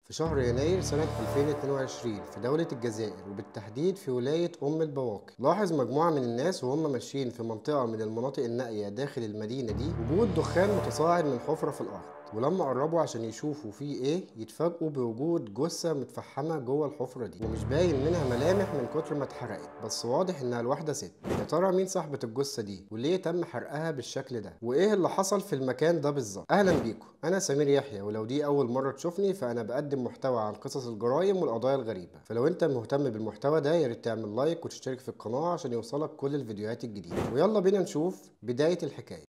في شهر يناير سنة 2022 في دولة الجزائر وبالتحديد في ولاية البواقي. لاحظ مجموعة من الناس وهم ماشيين في منطقة من المناطق النائية داخل المدينة دي وجود دخان متصاعد من حفرة في الأرض، ولما قربوا عشان يشوفوا فيه ايه يتفاجئوا بوجود جثة متفحمة جوه الحفرة دي ومش باين منها ملامح من كتر ما اتحرقت، بس واضح انها الواحدة ست. يا ترى مين صاحبة الجثة دي وليه تم حرقها بالشكل ده وايه اللي حصل في المكان ده بالظبط؟ اهلا بيكم، انا سمير يحيى، ولو دي اول مرة تشوفني فانا بقدم محتوى عن قصص الجرائم والقضايا الغريبة، فلو انت مهتم بالمحتوى ده ياريت تعمل لايك وتشترك في القناة عشان يوصلك كل الفيديوهات الجديدة. ويلا بينا نشوف بداية الحكاية.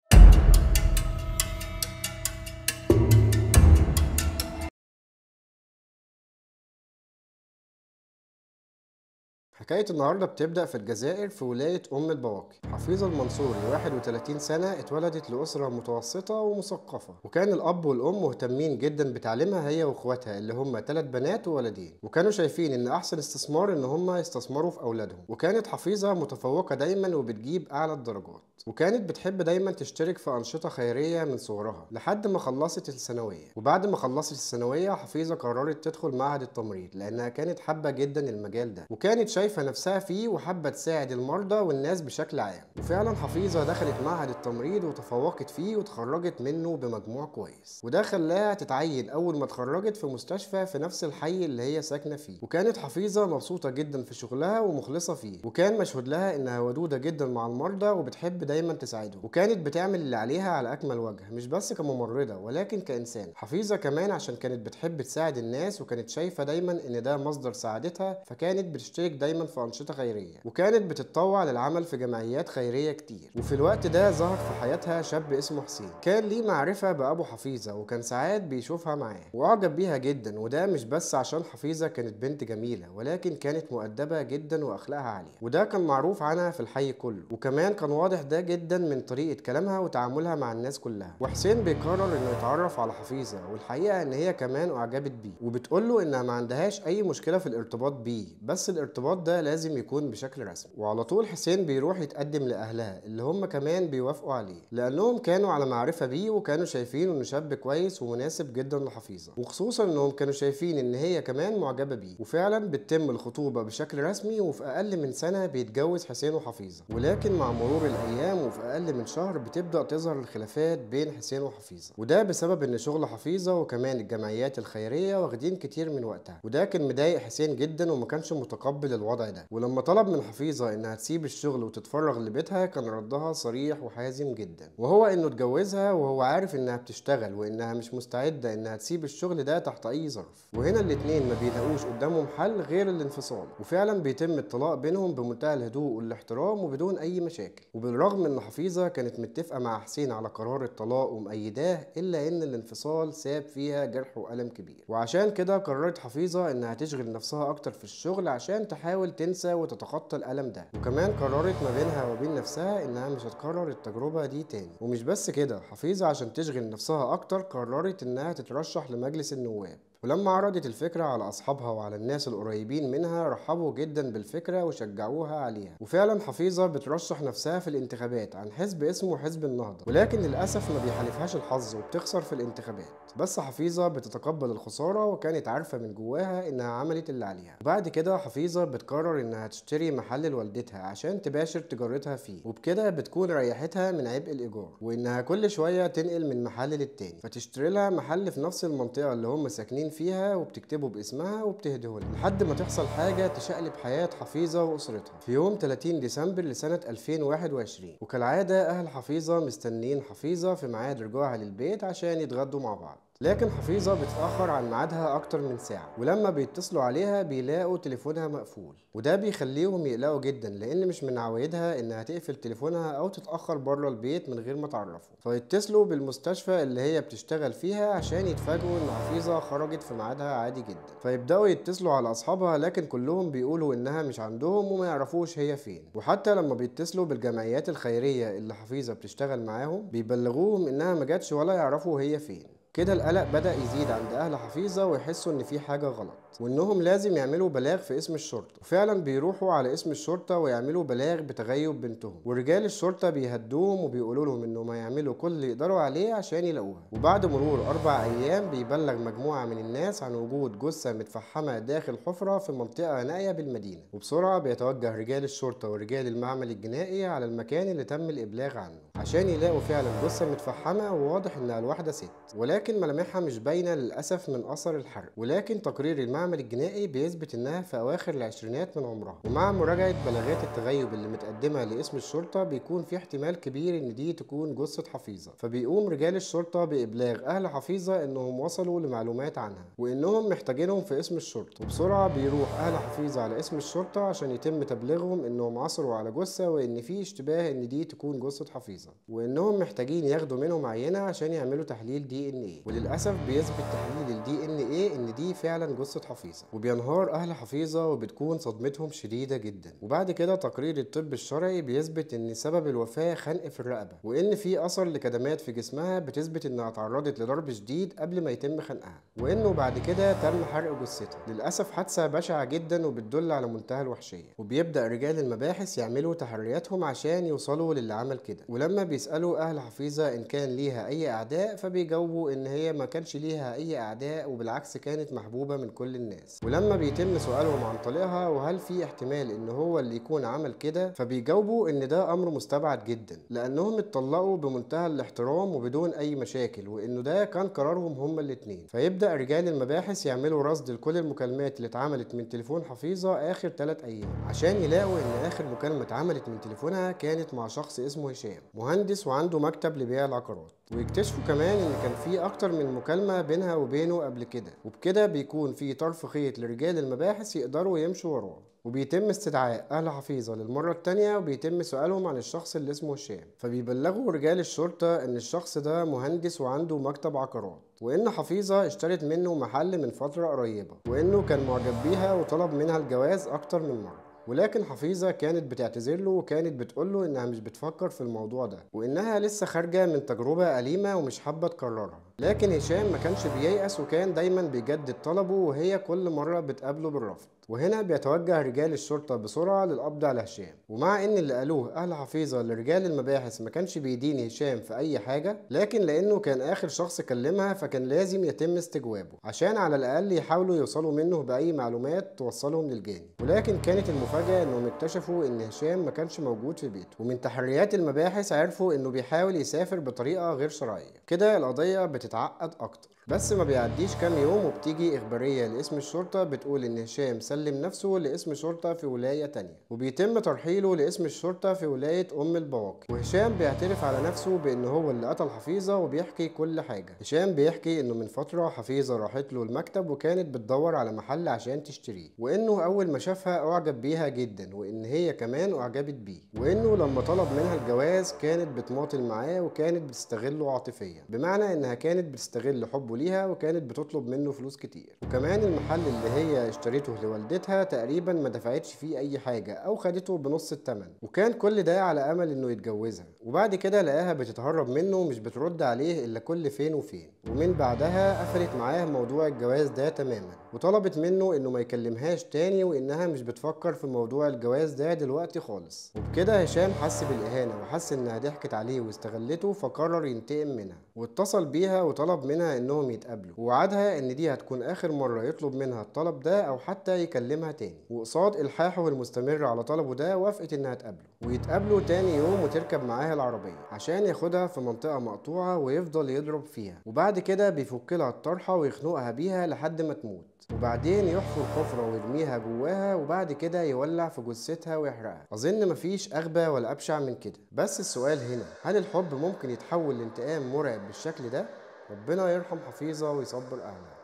حكاية النهاردة بتبدأ في الجزائر في ولاية البواقي. حفيظة المنصوري 31 سنة اتولدت لأسرة متوسطة ومثقفة، وكان الأب والأم مهتمين جدا بتعليمها هي وإخواتها اللي هم 3 بنات وولدين، وكانوا شايفين إن أحسن استثمار إن هم يستثمروا في أولادهم. وكانت حفيظة متفوقة دايما وبتجيب أعلى الدرجات، وكانت بتحب دايما تشترك في أنشطة خيرية من صغرها لحد ما خلصت الثانوية. وبعد ما خلصت الثانوية حفيظة قررت تدخل معهد التمريض لأنها كانت حابة جدا المجال ده، وكانت شايفة نفسها فيه وحابة تساعد المرضى والناس بشكل عام. وفعلا حفيظة دخلت معهد التمريض وتفوقت فيه وتخرجت منه بمجموع كويس، وده خلاها تتعين أول ما اتخرجت في مستشفى في نفس الحي اللي هي ساكنة فيه. وكانت حفيظة مبسوطة جدا في شغلها ومخلصة فيه، وكان مشهود لها إنها ودودة جدا مع المرضى وبتحب دايما تساعدهم، وكانت بتعمل اللي عليها على أكمل وجه، مش بس كممرضة ولكن كإنسان. حفيظة كمان عشان كانت بتحب تساعد الناس وكانت شايفة دايما إن ده مصدر سعادتها، فكانت بتشترك دايما في أنشطة خيرية، وكانت بتتطوع للعمل في جمعيات خيرية كتير. وفي الوقت ده ظهر في حياتها شاب اسمه حسين، كان ليه معرفة بأبو حفيظة وكان ساعات بيشوفها معاه وأعجب بيها جدا، وده مش بس عشان حفيظة كانت بنت جميلة ولكن كانت مؤدبة جدا وأخلاقها عالية، وده كان معروف عنها في الحي كله، وكمان كان واضح ده جدا من طريقة كلامها وتعاملها مع الناس كلها. وحسين بيقرر انه يتعرف على حفيظة، والحقيقة ان هي كمان اعجبت بيه وبتقوله انها ما عندهاش اي مشكلة في الارتباط بيه، بس الارتباط ده لازم يكون بشكل رسمي. وعلى طول حسين بيروح يتقدم لاهلها اللي هم كمان بيوافقوا عليه لانهم كانوا على معرفة بيه وكانوا شايفين انه شاب كويس ومناسب جدا لحفيظة، وخصوصا انهم كانوا شايفين ان هي كمان معجبة بيه. وفعلا بتتم الخطوبة بشكل رسمي، وفي اقل من سنة بيتجوز حسين وحفيظة. ولكن مع مرور الايام وفي اقل من شهر بتبدا تظهر الخلافات بين حسين وحفيظه، وده بسبب ان شغل حفيظه وكمان الجمعيات الخيريه واخدين كتير من وقتها، وده كان مضايق حسين جدا وما كانش متقبل الوضع ده. ولما طلب من حفيظه انها تسيب الشغل وتتفرغ لبيتها كان ردها صريح وحازم جدا، وهو انه اتجوزها وهو عارف انها بتشتغل وانها مش مستعده انها تسيب الشغل ده تحت اي ظرف. وهنا الاتنين ما بيلاقوش قدامهم حل غير الانفصال، وفعلا بيتم الطلاق بينهم بمنتهى الهدوء والاحترام وبدون اي مشاكل. وبالرغم ان حفيظه كانت متفقه مع حسين على قرار الطلاق ومأيداه، الا ان الانفصال ساب فيها جرح وألم كبير، وعشان كده قررت حفيظه انها تشغل نفسها اكتر في الشغل عشان تحاول تنسى وتتخطى الألم ده. وكمان قررت ما بينها وبين نفسها انها مش هتكرر التجربه دي تاني. ومش بس كده، حفيظه عشان تشغل نفسها اكتر قررت انها تترشح لمجلس النواب، ولما عرضت الفكرة على أصحابها وعلى الناس القريبين منها رحبوا جدا بالفكرة وشجعوها عليها. وفعلا حفيظة بترشح نفسها في الانتخابات عن حزب اسمه حزب النهضة، ولكن للأسف ما بيحالفهاش الحظ وبتخسر في الانتخابات. بس حفيظة بتتقبل الخسارة وكانت عارفة من جواها إنها عملت اللي عليها. وبعد كده حفيظة بتقرر إنها تشتري محل لوالدتها عشان تباشر تجارتها فيه، وبكده بتكون ريحتها من عبء الإيجار وإنها كل شوية تنقل من محل للتاني، فتشتري لها محل في نفس المنطقة اللي هم ساكنين فيها وبتكتبه باسمها وبتهدهولها لحد ما تحصل حاجة تشقلب حياة حفيظة وأسرتها. في يوم 30 ديسمبر لسنة 2021، وكالعادة أهل حفيظة مستنين حفيظة في ميعاد رجوعها للبيت عشان يتغدوا مع بعض، لكن حفيظة بتتأخر عن ميعادها أكتر من ساعة، ولما بيتصلوا عليها بيلاقوا تليفونها مقفول، وده بيخليهم يقلقوا جدا لأن مش من عوايدها إنها تقفل تليفونها أو تتأخر بره البيت من غير ما تعرفوا. فيتصلوا بالمستشفى اللي هي بتشتغل فيها عشان يتفاجئوا إن حفيظة خرجت في ميعادها عادي جدا. فيبدأوا يتصلوا على أصحابها لكن كلهم بيقولوا إنها مش عندهم وما يعرفوش هي فين. وحتى لما بيتصلوا بالجمعيات الخيرية اللي حفيظة بتشتغل معاهم بيبلغوهم إنها ما جاتش ولا يعرفوا هي فين. كده القلق بدأ يزيد عند أهل حفيظة ويحسوا إن في حاجة غلط وإنهم لازم يعملوا بلاغ في اسم الشرطة. وفعلا بيروحوا على اسم الشرطة ويعملوا بلاغ بتغيب بنتهم، ورجال الشرطة بيهدوهم وبيقولوا لهم إنهم هيعملوا كل اللي يقدروا عليه عشان يلاقوها. وبعد مرور 4 أيام بيبلغ مجموعة من الناس عن وجود جثة متفحمة داخل حفرة في منطقة نائية بالمدينة. وبسرعة بيتوجه رجال الشرطة ورجال المعمل الجنائي على المكان اللي تم الإبلاغ عنه عشان يلاقوا فعلا جثة متفحمة، وواضح إنها الواحدة ست، ولكن ملامحها مش باينة للأسف من أثر الحرق. ولكن تقرير المعمل الجنائي بيثبت إنها في أواخر العشرينات من عمرها. ومع مراجعة بلاغات التغيب اللي متقدمة لاسم الشرطة بيكون في احتمال كبير إن دي تكون جثة حفيظة. فبيقوم رجال الشرطة بإبلاغ أهل حفيظة إنهم وصلوا لمعلومات عنها وإنهم محتاجينهم في اسم الشرطة. وبسرعة بيروح أهل حفيظة على اسم الشرطة عشان يتم تبليغهم إنهم عثروا على جثة وإن في اشتباه إن دي تكون جثة حفيظة، وإنهم محتاجين ياخدوا منهم عينة عشان يعملوا تحليل DNA. وللأسف بيثبت تحليل DNA إن دي فعلا جثة حفيظة، وبينهار أهل حفيظة وبتكون صدمتهم شديدة جدا. وبعد كده تقرير الطب الشرعي بيثبت إن سبب الوفاة خنق في الرقبة، وإن في أثر لكدمات في جسمها بتثبت إنها تعرضت لضرب شديد قبل ما يتم خنقها، وإنه بعد كده تم حرق جثتها. للأسف حادثة بشعة جدا وبتدل على منتهى الوحشية. وبيبدأ رجال المباحث يعملوا تحرياتهم عشان يوصلوا للي عمل كده. ولما بيسألوا أهل حفيظة إن كان ليها أي أعداء فبيجاوبوا إن هي ما كانش ليها أي أعداء، وبالعكس كانت محبوبة من كل الناس. ولما بيتم سؤالهم عن طليقها وهل في احتمال إن هو اللي يكون عمل كده فبيجاوبوا إن ده أمر مستبعد جدا، لأنهم اتطلقوا بمنتهى الاحترام وبدون أي مشاكل، وإنه ده كان قرارهم هما الاتنين. فيبدأ رجال المباحث يعملوا رصد لكل المكالمات اللي اتعملت من تليفون حفيظة آخر 3 أيام عشان يلاقوا إن آخر مكالمة اتعملت من تليفونها كانت مع شخص اسمه هشام، مهندس وعنده مكتب لبيع العقارات. ويكتشفوا كمان ان كان في اكتر من مكالمة بينها وبينه قبل كده، وبكده بيكون في طرف خيط لرجال المباحث يقدروا يمشوا وراه. وبيتم استدعاء أهل حفيظة للمرة التانية وبيتم سؤالهم عن الشخص اللي اسمه هشام. فبيبلغوا رجال الشرطة إن الشخص ده مهندس وعنده مكتب عقارات، وإن حفيظة اشترت منه محل من فترة قريبة، وإنه كان معجب بيها وطلب منها الجواز أكتر من مرة. ولكن حفيظة كانت بتعتذر له وكانت بتقول له إنها مش بتفكر في الموضوع ده، وإنها لسه خارجة من تجربة أليمة ومش حابة تكررها. لكن هشام ما كانش بييأس وكان دايما بيجدد طلبه، وهي كل مرة بتقابله بالرفض. وهنا بيتوجه رجال الشرطة بسرعة للقبض على هشام. ومع ان اللي قالوه اهل حفيظة لرجال المباحث ما كانش بيدين هشام في اي حاجة، لكن لانه كان اخر شخص كلمها فكان لازم يتم استجوابه عشان على الاقل يحاولوا يوصلوا منه باي معلومات توصلهم للجاني. ولكن كانت المفاجأة انهم اكتشفوا ان هشام ما كانش موجود في بيته، ومن تحريات المباحث عرفوا انه بيحاول يسافر بطريقة غير شرعية. كده القضية بتتعقد اكتر. بس ما بيعديش كام يوم وبتيجي إخبارية لاسم الشرطة بتقول إن هشام سلم نفسه لاسم شرطة في ولاية تانية، وبيتم ترحيله لاسم الشرطة في ولاية أم البواقي. وهشام بيعترف على نفسه بإن هو اللي قتل حفيظة وبيحكي كل حاجة. هشام بيحكي إنه من فترة حفيظة راحت له المكتب وكانت بتدور على محل عشان تشتريه، وإنه أول ما شافها أعجب بيها جدا، وإن هي كمان أعجبت بيه، وإنه لما طلب منها الجواز كانت بتماطل معاه وكانت بتستغله عاطفيا، بمعنى إنها كانت بتستغل حبه ليها وكانت بتطلب منه فلوس كتير. وكمان المحل اللي هي اشتريته لوالدتها تقريبا ما دفعتش فيه اي حاجة او خدته بنص الثمن، وكان كل ده على امل انه يتجوزها. وبعد كده لقاها بتتهرب منه ومش بترد عليه الا كل فين وفين. ومن بعدها قفلت معاه موضوع الجواز ده تماما، وطلبت منه انه ما يكلمهاش تاني، وانها مش بتفكر في موضوع الجواز ده دلوقتي خالص. وبكده هشام حس بالاهانة وحس انها ضحكت عليه واستغلته، فقرر ينتقم منها واتصل بيها وطلب منها انهم يتقابلوا، ووعدها ان دي هتكون اخر مرة يطلب منها الطلب ده او حتى يكلمها تاني. وقصاد الحاحه المستمر على طلبه ده وافقت انها تقابله، ويتقابلوا تاني يوم وتركب معاها العربية عشان ياخدها في منطقة مقطوعة ويفضل يضرب فيها. وبعد كده بيفك لها الطرحة ويخنقها بيها لحد ما تموت، وبعدين يحفر حفرة ويرميها جواها، وبعد كده يولع في جثتها ويحرقها. أظن مفيش أغبى ولا أبشع من كده. بس السؤال هنا، هل الحب ممكن يتحول لانتقام مرعب بالشكل ده؟ ربنا يرحم حفيظة ويصبر أهلها.